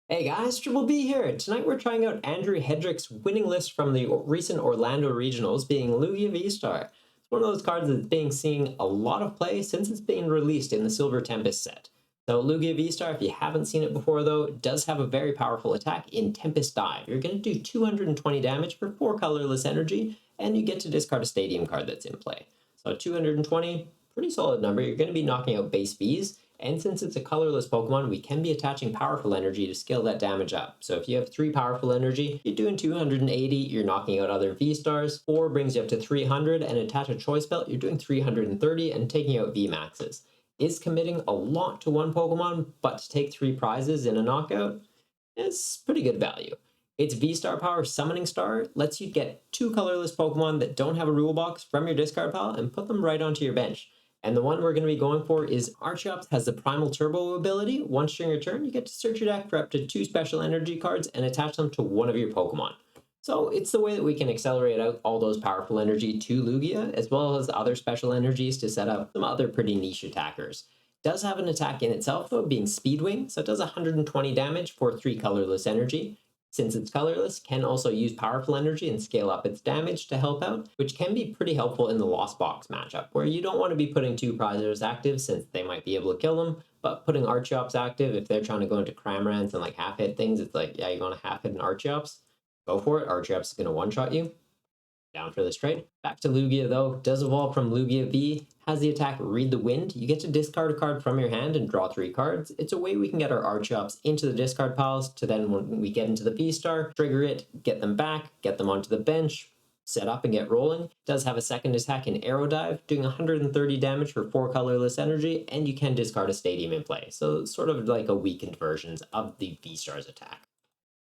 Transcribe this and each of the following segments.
Hey guys, Triple B here. Tonight we're trying out Andrew Hedrick's winning list from the recent Orlando Regionals, being Lugia VSTAR. It's one of those cards that's being seen a lot of play since it's being released in the Silver Tempest set. So Lugia VSTAR, if you haven't seen it before though, does have a very powerful attack in Tempest Dive. You're going to do 220 damage for 4 colorless energy, and you get to discard a Stadium card that's in play. So 220, pretty solid number. You're going to be knocking out base Vs. And since it's a colorless Pokemon, we can be attaching powerful energy to scale that damage up. So if you have 3 powerful energy, you're doing 280, you're knocking out other V-Stars. 4 brings you up to 300, and attach a Choice Belt, you're doing 330 and taking out V-Maxes. Is committing a lot to one Pokemon, but to take 3 prizes in a knockout is pretty good value. Its V-Star power Summoning Star lets you get 2 colorless Pokemon that don't have a rule box from your discard pile and put them right onto your bench. And the one we're going to be going for is Archeops has the Primal Turbo ability. Once during your turn, you get to search your deck for up to 2 special energy cards and attach them to one of your Pokemon. So it's the way that we can accelerate out all those powerful energy to Lugia, as well as other special energies to set up some other pretty niche attackers. It does have an attack in itself though, being Speedwing, so it does 120 damage for 3 colorless energy. Since it's colorless, can also use powerful energy and scale up its damage to help out, which can be pretty helpful in the Lost Box matchup, where you don't want to be putting 2 prizers active since they might be able to kill them, but putting Archeops active, if they're trying to go into Cramorants and like half-hit things, it's like, yeah, you want to half-hit an Archeops? Go for it, Archeops is going to one-shot you. Down for this trade. Back to Lugia though, does evolve from Lugia V, has the attack Read the Wind. You get to discard a card from your hand and draw 3 cards. It's a way we can get our Archeops into the discard piles to then when we get into the V-Star, trigger it, get them back, get them onto the bench, set up and get rolling. It does have a second attack in Arrow Dive, doing 130 damage for 4 colorless energy, and you can discard a Stadium in play. So it's sort of like a weakened version of the V-Star's attack.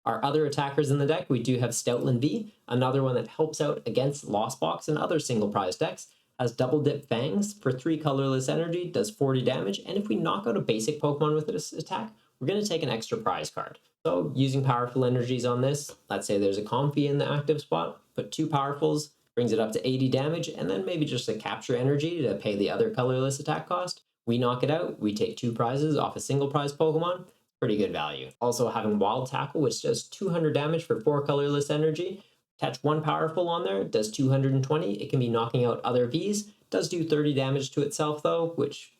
Our other attackers in the deck, we do have Stoutland V, another one that helps out against Lost Box and other single prize decks, has Double Dip Fangs for 3 colorless energy, does 40 damage, and if we knock out a basic Pokemon with this attack, we're going to take an extra prize card. So using powerful energies on this, let's say there's a Comfey in the active spot, put 2 powerfuls, brings it up to 80 damage, and then maybe just a Capture Energy to pay the other colorless attack cost. We knock it out, we take 2 prizes off a single prize Pokemon. Pretty good value. Also having Wild Tackle, which does 200 damage for 4 colorless energy. Attach 1 powerful on there, does 220. It can be knocking out other Vs. Does do 30 damage to itself though, which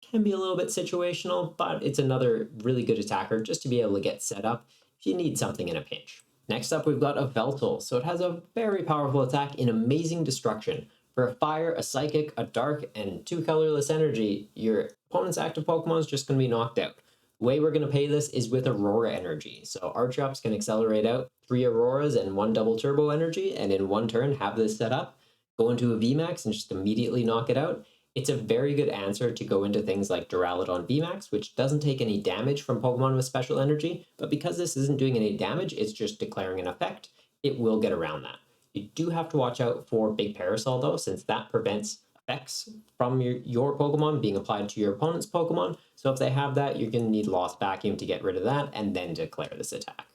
can be a little bit situational, but it's another really good attacker just to be able to get set up if you need something in a pinch. Next up, we've got Yveltal. So it has a very powerful attack in Amazing Destruction. For a Fire, a Psychic, a Dark, and 2 colorless energy, your opponent's active Pokemon is just going to be knocked out. The way we're going to pay this is with Aurora energy. So Archeops can accelerate out 3 Auroras and 1 double turbo energy, and in 1 turn have this set up, go into a VMAX and just immediately knock it out. It's a very good answer to go into things like Duraludon VMAX, which doesn't take any damage from Pokemon with special energy, but because this isn't doing any damage, it's just declaring an effect, it will get around that. You do have to watch out for Big Parasol though, since that prevents effects from your Pokemon being applied to your opponent's Pokemon. So if they have that, you're going to need Lost Vacuum to get rid of that and then declare this attack.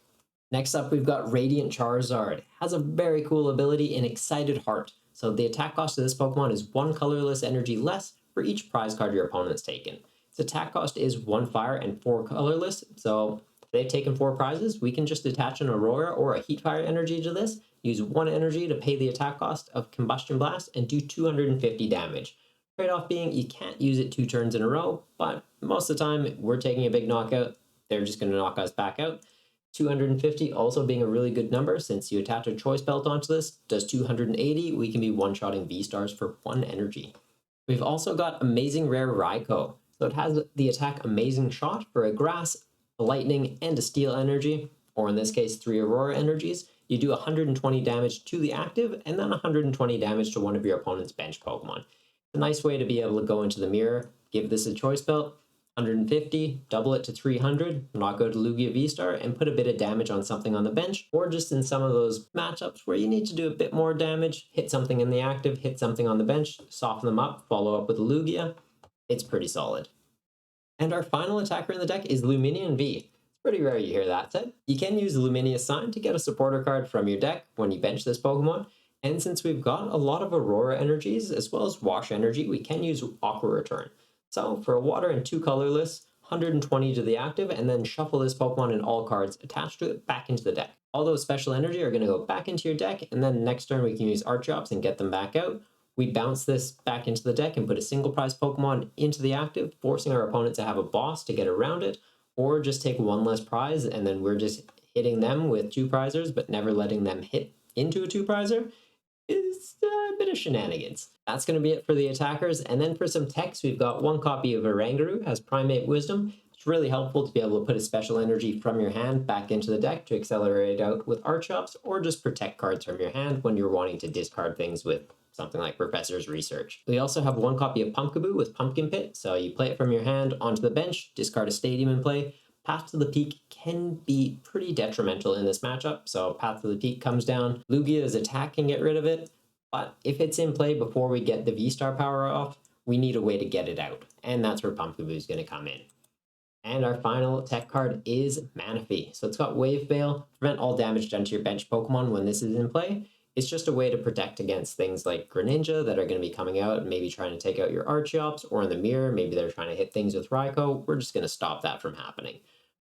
Next up, we've got Radiant Charizard. Has a very cool ability in Excited Heart. So the attack cost of this Pokemon is 1 colorless energy less for each prize card your opponent's taken. Its attack cost is 1 fire and 4 colorless. So if they've taken 4 prizes, we can just attach an Aurora or a Heat Fire energy to this, use 1 energy to pay the attack cost of Combustion Blast, and do 250 damage. Trade-off being you can't use it 2 turns in a row, but most of the time we're taking a big knockout, they're just going to knock us back out. 250 also being a really good number since you attach a Choice Belt onto this, does 280, we can be one-shotting V-Stars for 1 energy. We've also got Amazing Rare Raikou. So it has the attack Amazing Shot for a Grass, a Lightning, and a Steel energy, or in this case 3 Aurora energies. You do 120 damage to the active, and then 120 damage to one of your opponent's bench Pokemon. It's a nice way to be able to go into the mirror, give this a Choice Belt, 150, double it to 300, not go to Lugia VSTAR, and put a bit of damage on something on the bench, or just in some of those matchups where you need to do a bit more damage, hit something in the active, hit something on the bench, soften them up, follow up with a Lugia. It's pretty solid. And our final attacker in the deck is Lumineon V. Pretty rare you hear that said. You can use the Lumineous Sign to get a supporter card from your deck when you bench this Pokemon, and since we've got a lot of Aurora energies as well as Wash energy, we can use Aqua Return. So for a water and 2 colorless, 120 to the active, and then shuffle this Pokemon and all cards attached to it back into the deck. All those special energy are going to go back into your deck, and then next turn we can use Archeops and get them back out. We bounce this back into the deck and put a single prize Pokemon into the active, forcing our opponent to have a boss to get around it, or just take one less prize, and then we're just hitting them with 2 prizers, but never letting them hit into a 2 prizer. Is a bit of shenanigans. That's going to be it for the attackers. And then for some text, we've got 1 copy of Oranguru, has Primate Wisdom. It's really helpful to be able to put a special energy from your hand back into the deck to accelerate out with Archeops, or just protect cards from your hand when you're wanting to discard things with something like Professor's Research. We also have 1 copy of Pumpkaboo with Pumpkin Pit, so you play it from your hand onto the bench, discard a Stadium in play. Path to the Peak can be pretty detrimental in this matchup, so Path to the Peak comes down. Lugia's attack can get rid of it, but if it's in play before we get the V-Star power off, we need a way to get it out, and that's where Pumpkaboo is going to come in. And our final tech card is Manaphy. So it's got Wave Veil, prevent all damage done to your bench Pokemon when this is in play. It's just a way to protect against things like Greninja that are going to be coming out and maybe trying to take out your Archeops, or in the mirror, maybe they're trying to hit things with Raikou. We're just going to stop that from happening.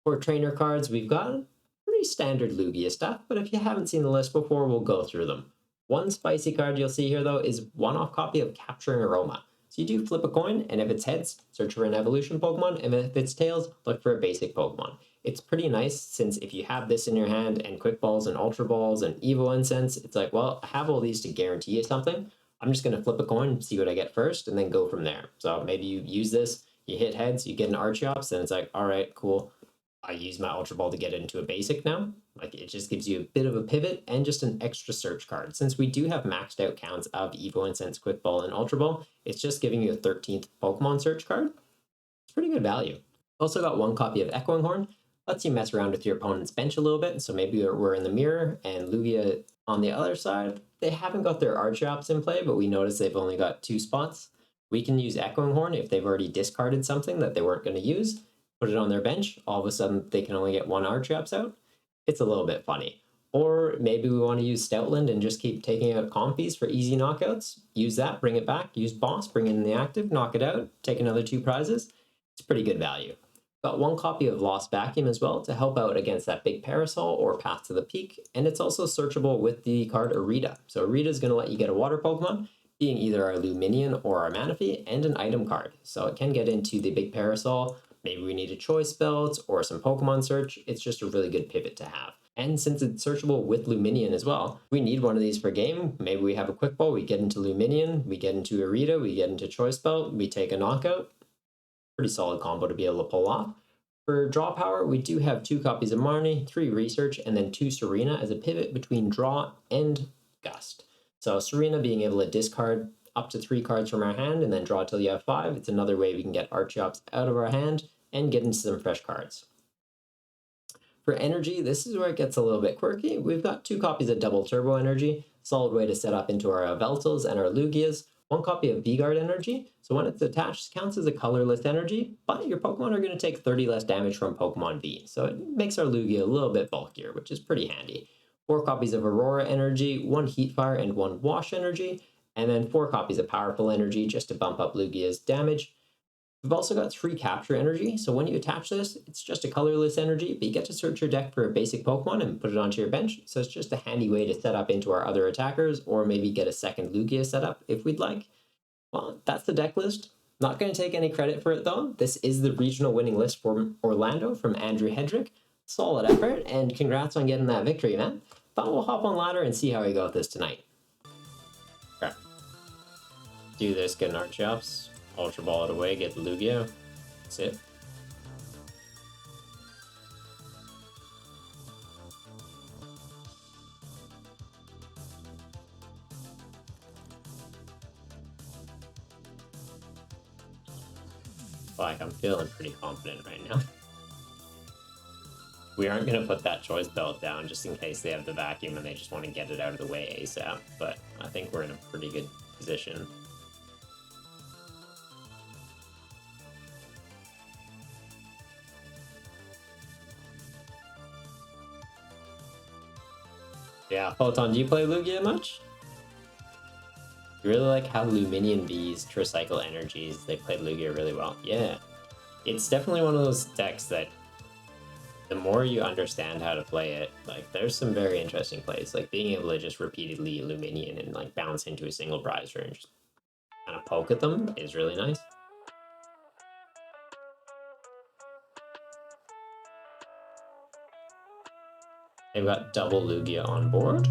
For trainer cards, we've got pretty standard Lugia stuff, but if you haven't seen the list before, we'll go through them. 1 spicy card you'll see here, though, is 1-off copy of Capturing Aroma. So you do flip a coin, and if it's heads, search for an evolution Pokemon, and if it's tails, look for a basic Pokemon. It's pretty nice, since if you have this in your hand, and Quick Balls, and Ultra Balls, and Evo Incense, it's like, well, I have all these to guarantee you something. I'm just going to flip a coin, see what I get first, and then go from there. So maybe you use this, you hit heads, you get an Archeops, and it's like, all right, cool. I use my Ultra Ball to get into a basic now. Like, it just gives you a bit of a pivot and just an extra search card. Since we do have maxed out counts of Evo Incense, Quick Ball, and Ultra Ball, it's just giving you a 13th Pokemon search card. It's pretty good value. Also got 1 copy of Echoing Horn. Lets you mess around with your opponent's bench a little bit. So maybe we're in the mirror and Lugia on the other side. They haven't got their Archeops in play, but we notice they've only got 2 spots. We can use Echoing Horn if they've already discarded something that they weren't going to use. Put it on their bench, all of a sudden they can only get 1 Archeops out. It's a little bit funny. Or maybe we want to use Stoutland and just keep taking out Compies for easy knockouts. Use that, bring it back, use Boss, bring it in the active, knock it out, take another 2 prizes. It's pretty good value. Got 1 copy of Lost Vacuum as well to help out against that big Parasol or Path to the Peak, and it's also searchable with the card Irida. So Irida is going to let you get a water Pokemon, being either our Lumineon or our Manaphy, and an item card. So it can get into the big Parasol. Maybe we need a Choice Belt or some Pokemon search. It's just a really good pivot to have. And since it's searchable with Lumineon as well, we need one of these per game. Maybe we have a Quick Ball, we get into Lumineon, we get into Irida, we get into Choice Belt, we take a knockout. Pretty solid combo to be able to pull off. For draw power, we do have 2 copies of Marnie, 3 Research, and then 2 Serena as a pivot between draw and gust. So Serena being able to discard up to 3 cards from our hand and then draw till you have 5. It's another way we can get Archeops out of our hand and get into some fresh cards. For energy, this is where it gets a little bit quirky. We've got 2 copies of Double Turbo Energy, solid way to set up into our Yveltals and our Lugias. 1 copy of V-Guard Energy, so when it's attached, counts as a colorless energy, but your Pokemon are going to take 30 less damage from Pokemon V, so it makes our Lugia a little bit bulkier, which is pretty handy. 4 copies of Aurora Energy, 1 Heatfire, and 1 Wash Energy, and then 4 copies of Powerful Energy just to bump up Lugia's damage. We've also got 3 Capture Energy, so when you attach this, it's just a colorless energy, but you get to search your deck for a basic Pokemon and put it onto your bench, so it's just a handy way to set up into our other attackers, or maybe get a second Lugia set up if we'd like. Well, that's the deck list. Not going to take any credit for it though. This is the regional winning list for Orlando from Andrew Hedrick. Solid effort, and congrats on getting that victory, man. Thought we'll hop on ladder and see how we go with this tonight. Okay. Do this, get an Archeops. Ultra Ball it away, get the Lugia. That's it. Like, I'm feeling pretty confident right now. We aren't going to put that Choice Belt down just in case they have the vacuum and they just want to get it out of the way ASAP, but I think we're in a pretty good position. Yeah, Photon, do you play Lugia much? You really like how Lumineon V's Tricycle Energies, they played Lugia really well. Yeah. it's definitely one of those decks that the more you understand how to play it, like there's some very interesting plays, like being able to just repeatedly Luminion and like bounce into a single prize and just kind of poke at them is really nice. They've got double Lugia on board.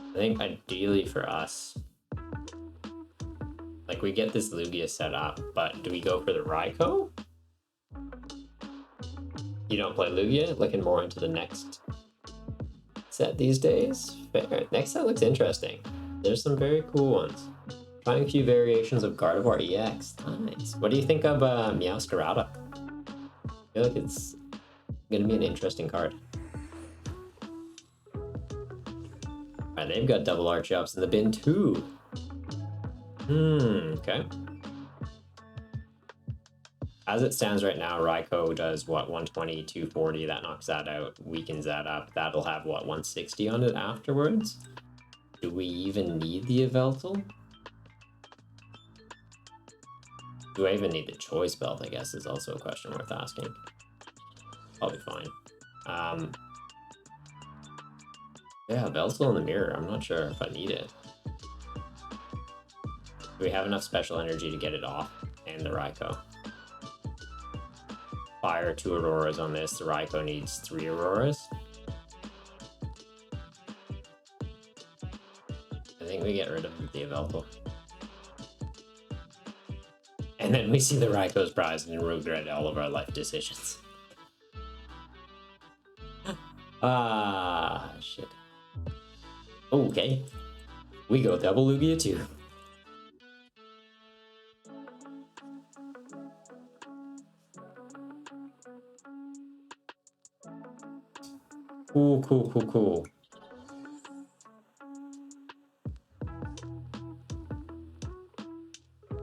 I think ideally for us, like we get this Lugia set up, but do we go for the Raikou? You don't play Lugia? Looking more into the next set these days? Fair. Next set looks interesting. There's some very cool ones. Trying a few variations of Gardevoir EX. Nice. What do you think of Meowscarada? I feel like it's gonna be an interesting card. Alright, they've got double Archeops in the bin too. Okay. As it stands right now, Raikou does what, 120, 240, that knocks that out, weakens that up. That'll have what, 160 on it afterwards? Do we even need the Yveltal? Do I even need the Choice Belt, I guess, is also a question worth asking. Probably fine. Yeah, Yveltal in the mirror, I'm not sure if I need it. Do we have enough special energy to get it off? And the Raikou. Fire 2 Auroras on this, the Raikou needs 3 Auroras. I think we get rid of the Yveltal. And then we see the Raikou's prize and regret all of our life decisions. Ah, shit. Okay. We go double Lugia too. Cool.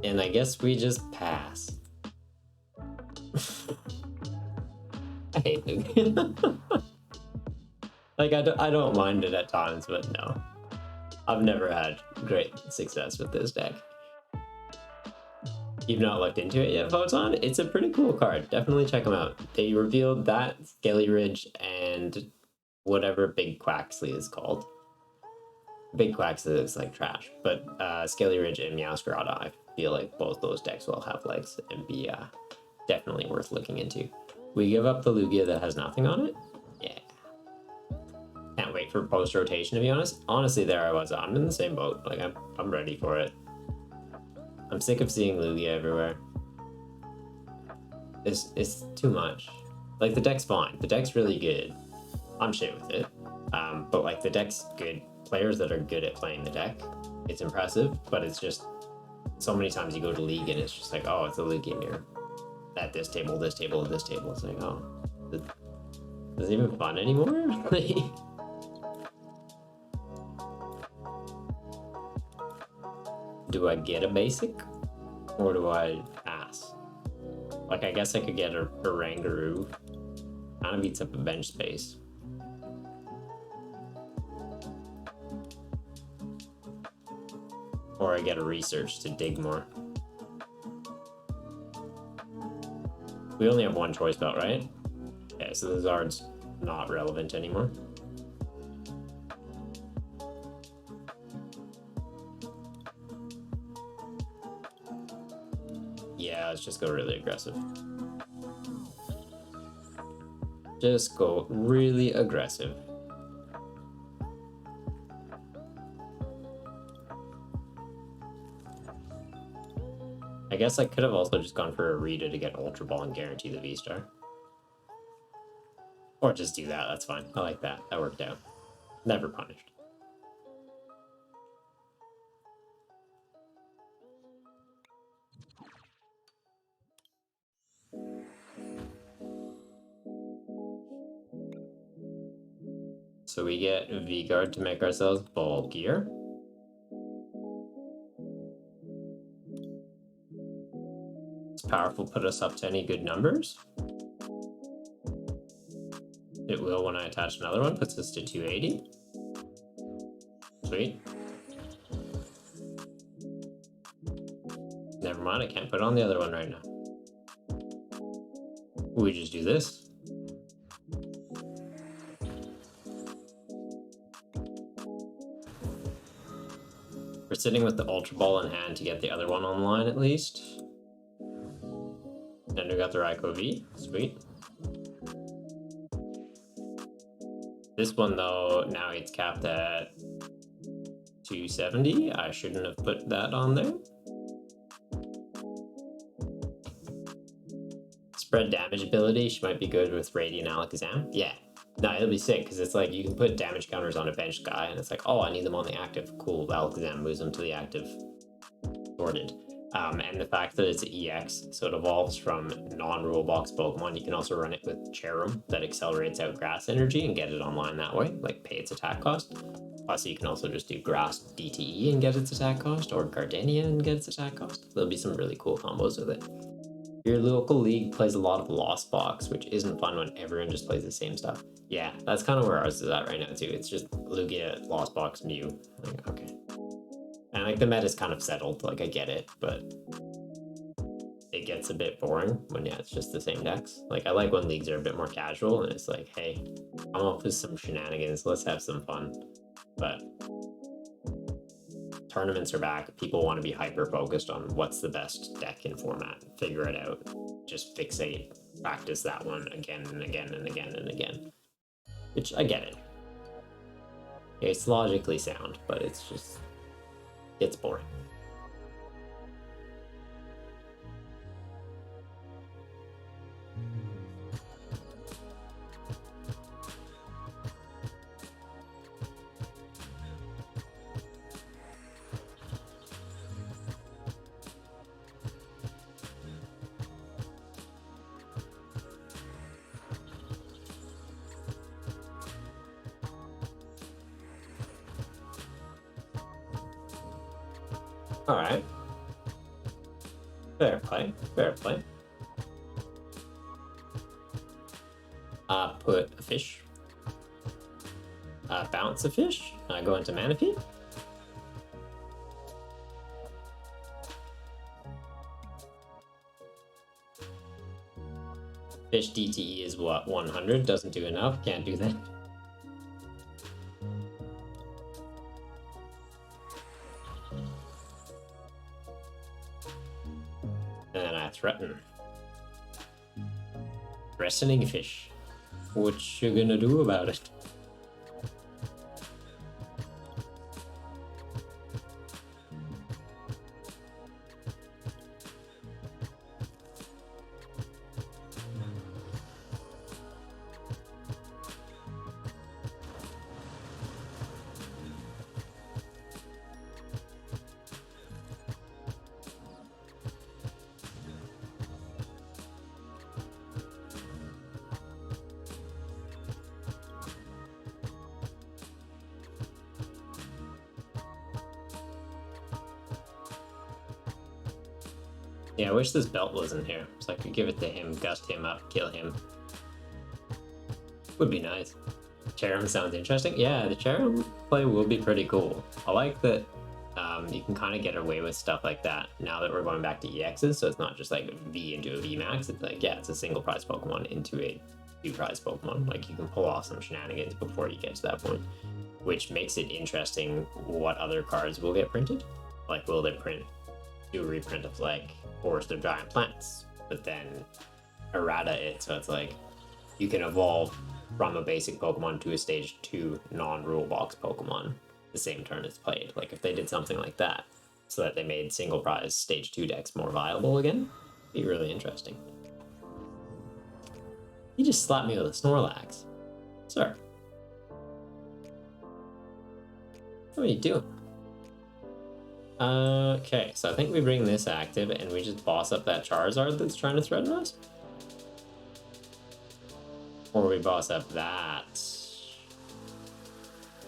And I guess we just pass. I hate Lugia. Like, I don't mind it at times, but no. I've never had great success with this deck. You've not looked into it yet, Photon? It's a pretty cool card. Definitely check them out. They revealed that, Scaly Ridge, and whatever Big Quaxley is called. Big Quaxley looks like trash, but Scaly Ridge and Meowscarada, I feel like both those decks will have legs and be definitely worth looking into. We give up the Lugia that has nothing on it? Yeah. Can't wait for post-rotation, to be honest. Honestly, there I was. I'm in the same boat. Like, I'm ready for it. I'm sick of seeing Lugia everywhere. It's too much. Like, the deck's fine. The deck's really good. I'm shit with it. But, like, the deck's good. Players that are good at playing the deck, it's impressive, but it's just so many times you go to League and it's just like, oh, it's a Lugia mirror. At this table, this table, this table. It's like, oh, is it even fun anymore? Do I get a basic? Or do I pass? Like, I guess I could get a Oranguru. Kind of eats up a bench space. Or I get a research to dig more. We only have one Choice Belt, right? Okay, so the Zard's not relevant anymore. Yeah, let's just go really aggressive. Just go really aggressive. I guess I could have also just gone for Irida to get Ultra Ball and guarantee the V-Star. Or just do that, that's fine. I like that. That worked out. Never punished. So we get V-Guard to make ourselves bulkier. It's powerful, put us up to any good numbers. It will when I attach another one. Puts us to 280. Sweet. Never mind, I can't put on the other one right now. We just do this. We're sitting with the Ultra Ball in hand to get the other one online at least. And we got the Raikou V. Sweet. This one though, now it's capped at 270. I shouldn't have put that on there. Spread damage ability, she might be good with Radiant Alakazam. Yeah. No, it'll be sick, because it's like you can put damage counters on a benched guy, and it's like, oh, I need them on the active. Cool, Alakazam moves them to the active. Sorted. And the fact that it's an EX, so it evolves from non-rule box Pokemon. You can also run it with Cherum that accelerates out grass energy and get it online that way, like pay its attack cost. Plus, you can also just do grass DTE and get its attack cost, or Gardenia and get its attack cost. There'll be some really cool combos with it. Your local league plays a lot of Lost Box, which isn't fun when everyone just plays the same stuff. Yeah, that's kind of where ours is at right now too. It's just Lugia, Lost Box, Mew. Like, okay. And like the meta's kind of settled, like I get it, but it gets a bit boring when, yeah, it's just the same decks. Like I like when leagues are a bit more casual and it's like, hey, I'm up with some shenanigans, let's have some fun. But tournaments are back, people want to be hyper focused on what's the best deck in format, figure it out, just fixate, practice that one again and again and again and again. Which I get it. It's logically sound, but it's just, it's boring. All right. Fair play, fair play. Put a fish. Bounce a fish. Go into Manaphy. Fish DTE is what, 100? Doesn't do enough, can't do that. And then I threaten. Threatening fish. What you gonna do about it? Yeah, I wish this belt wasn't here, so I could give it to him, gust him up, kill him. Would be nice. Cherum sounds interesting. Yeah, the Cherum play will be pretty cool. I like that you can kind of get away with stuff like that now that we're going back to EXs, so it's not just like V into a VMAX. It's like, yeah, it's a single prize Pokemon into a two prize Pokemon. Like you can pull off some shenanigans before you get to that point, which makes it interesting what other cards will get printed. Like, will they do a reprint of like Forest of Giant Plants, but then errata it, so it's like you can evolve from a basic Pokemon to a stage 2 non-rule box Pokemon the same turn it's played. Like if they did something like that, so that they made single prize stage 2 decks more viable again, it'd be really interesting. You just slapped me with a Snorlax. Sir. What are you doing? Okay, so I think we bring this active and we just boss up that Charizard that's trying to threaten us? Or we boss up that.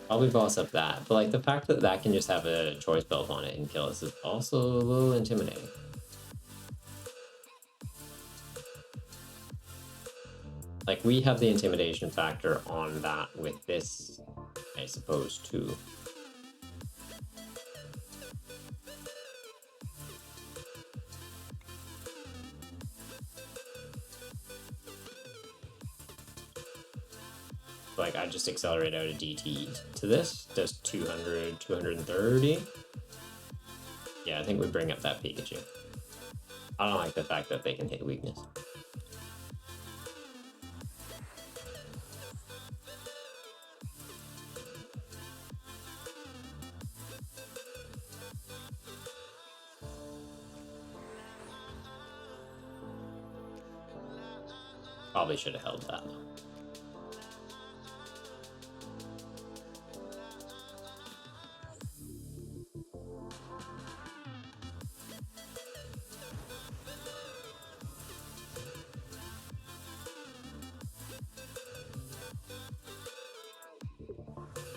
Probably boss up that, but like the fact that that can just have a Choice Belt on it and kill us is also a little intimidating. Like, we have the intimidation factor on that with this, I suppose, too. Like, I just accelerate out a DT to this, does 200, 230. Yeah, I think we bring up that Pikachu. I don't like the fact that they can hit weakness. Probably should have held that.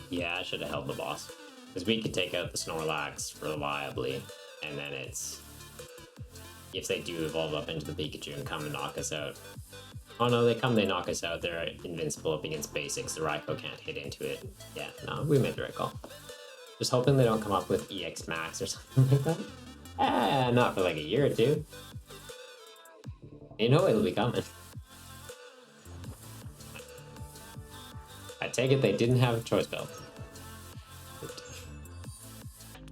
Yeah, I should have held the boss. Because we could take out the Snorlax reliably, and then it's... if they do evolve up into the Pikachu and come and knock us out. Oh no, they knock us out, they're invincible up against basics, the Raikou can't hit into it. Yeah, no, we made the right call. Just hoping they don't come up with EX Max or something like that. Ah, not for like a year or two. You know it'll be coming. I take it they didn't have a Choice Belt.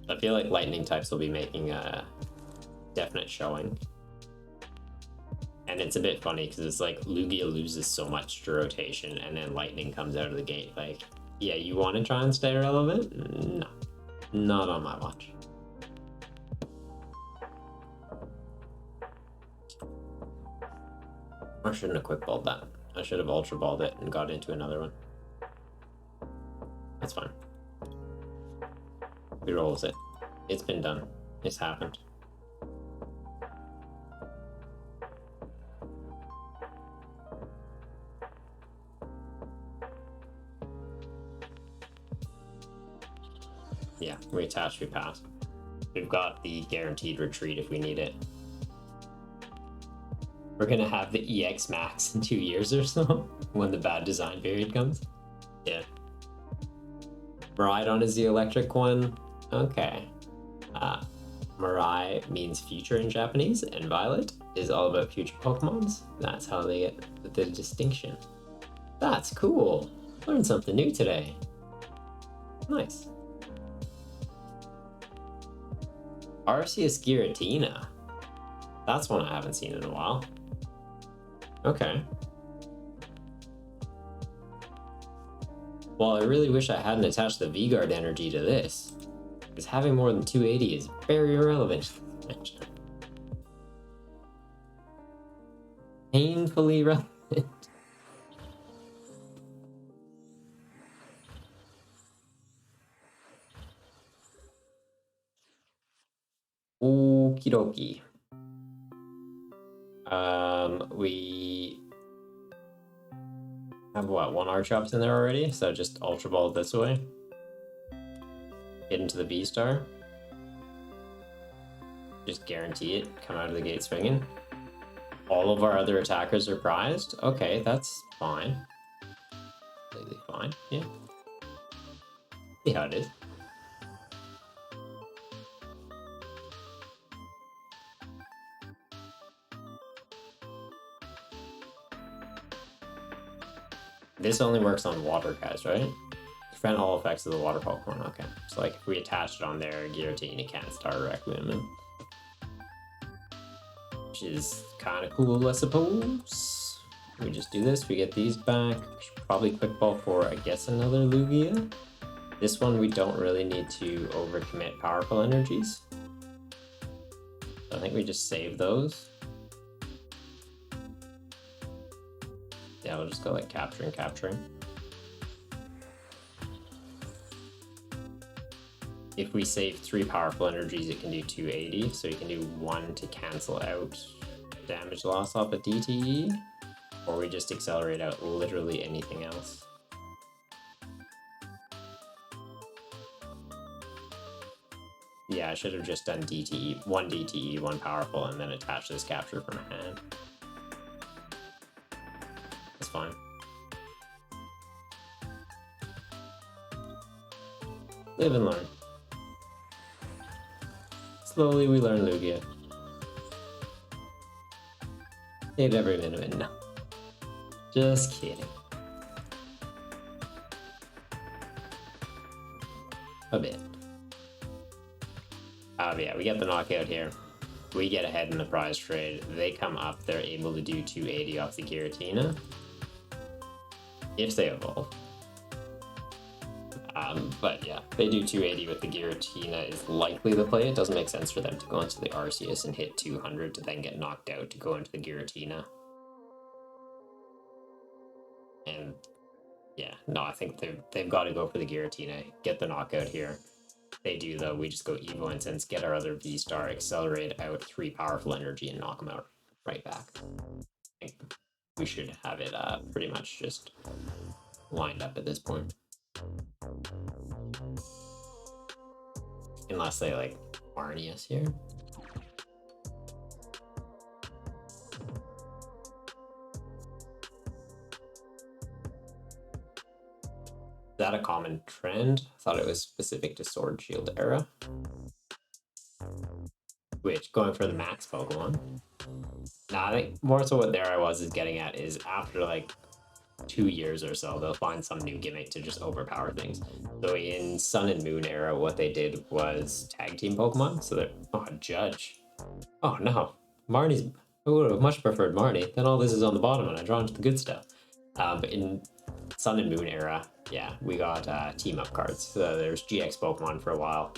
I feel like lightning types will be making a definite showing. And it's a bit funny because it's like Lugia loses so much to rotation and then lightning comes out of the gate. Like, yeah, you want to try and stay relevant? No, not on my watch. I shouldn't have quick balled that. I should have ultra balled it and got into another one. That's fine. We rolls it. It's been done. It's happened. Yeah, we attach, we pass. We've got the guaranteed retreat if we need it. We're gonna have the EX Max in 2 years or so when the bad design period comes. Yeah. Miraidon is the electric one. Okay. Mirai means future in Japanese, and Violet is all about future Pokemons. That's how they get the distinction. That's cool. Learned something new today. Nice. Arceus Giratina. That's one I haven't seen in a while. Okay. Well, I really wish I hadn't attached the V-Guard energy to this, because having more than 280 is very irrelevant. Painfully relevant. Okie dokie. We have what, one Archeops in there already? So just Ultra Ball this way. Get into the V-Star. Just guarantee it. Come out of the gate swinging. All of our other attackers are prized. Okay, that's fine. Completely fine. Yeah. See how it is. This only works on water guys, right? Prevent all effects of the water Pokemon. Okay. So like if we attach it on there, Giratina can't start Requiem. Which is kind of cool, I suppose. We just do this, we get these back. We should probably quick ball for, I guess, another Lugia. This one we don't really need to overcommit powerful energies. So I think we just save those. Yeah, we'll just go like capturing. If we save 3 powerful energies, it can do 280, so you can do 1 to cancel out damage loss off a DTE, or we just accelerate out literally anything else. Yeah, I should have just done DTE, 1 DTE, 1 powerful, and then attach this capture from hand. That's fine. fine. Live and learn. Slowly we learn Lugia. Save every minute. No. Just kidding. A bit. Yeah, we get the knockout here. We get ahead in the prize trade. They come up, they're able to do 280 off the Giratina. If they evolve. But yeah, they do 280 with the Giratina is likely the play. It doesn't make sense for them to go into the Arceus and hit 200 to then get knocked out to go into the Giratina. And yeah, no, I think they've got to go for the Giratina, get the knockout here. They do though, we just go Evo Incense, get our other V-Star, accelerate out 3 powerful energy and knock them out right back. I think we should have it pretty much just lined up at this point. Unless they like Marnie us here. Is that a common trend? I thought it was specific to Sword Shield era. Which, going for the max Pokemon. Nah, I think more so what there I was is getting at is after like 2 years or so, they'll find some new gimmick to just overpower things. So in Sun and Moon era, what they did was tag team Pokemon. So they're, oh, Judge. Oh no, Marnie's, I would have much preferred Marnie. Then all this is on the bottom and I draw into the good stuff. But in Sun and Moon era, yeah, we got team up cards. So there's GX Pokemon for a while.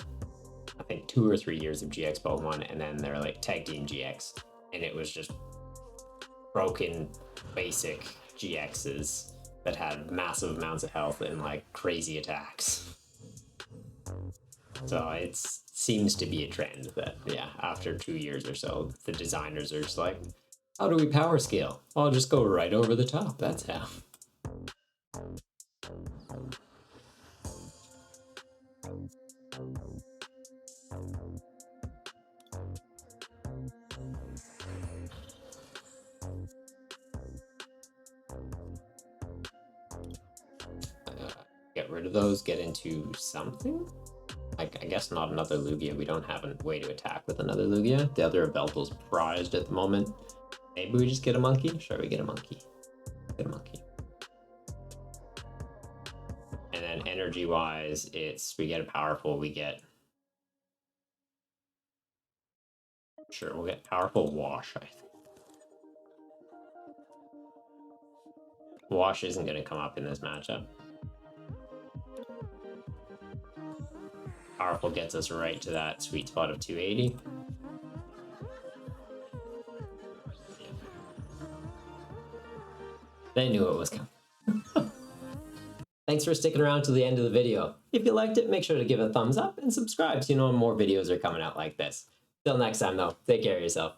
I think 2 or 3 years of GX Pokemon, and then they're like tag team GX. And it was just broken, basic GXs that had massive amounts of health and like crazy attacks. So it seems to be a trend that, yeah, after 2 years or so, the designers are just like, how do we power scale? I'll just go right over the top, that's how. Get rid of those, get into something? I guess not another Lugia. We don't have a way to attack with another Lugia. The other Yveltal's prized at the moment. Maybe we just get a monkey? Sure, we get a monkey. Get a monkey. And then energy-wise, it's we get a powerful, we get... Sure, we'll get powerful Wash, I think. Wash isn't going to come up in this matchup. Powerful gets us right to that sweet spot of 280. They knew it was coming. Thanks for sticking around to the end of the video. If you liked it, make sure to give it a thumbs up and subscribe so you know more videos are coming out like this. Till next time though, take care of yourself.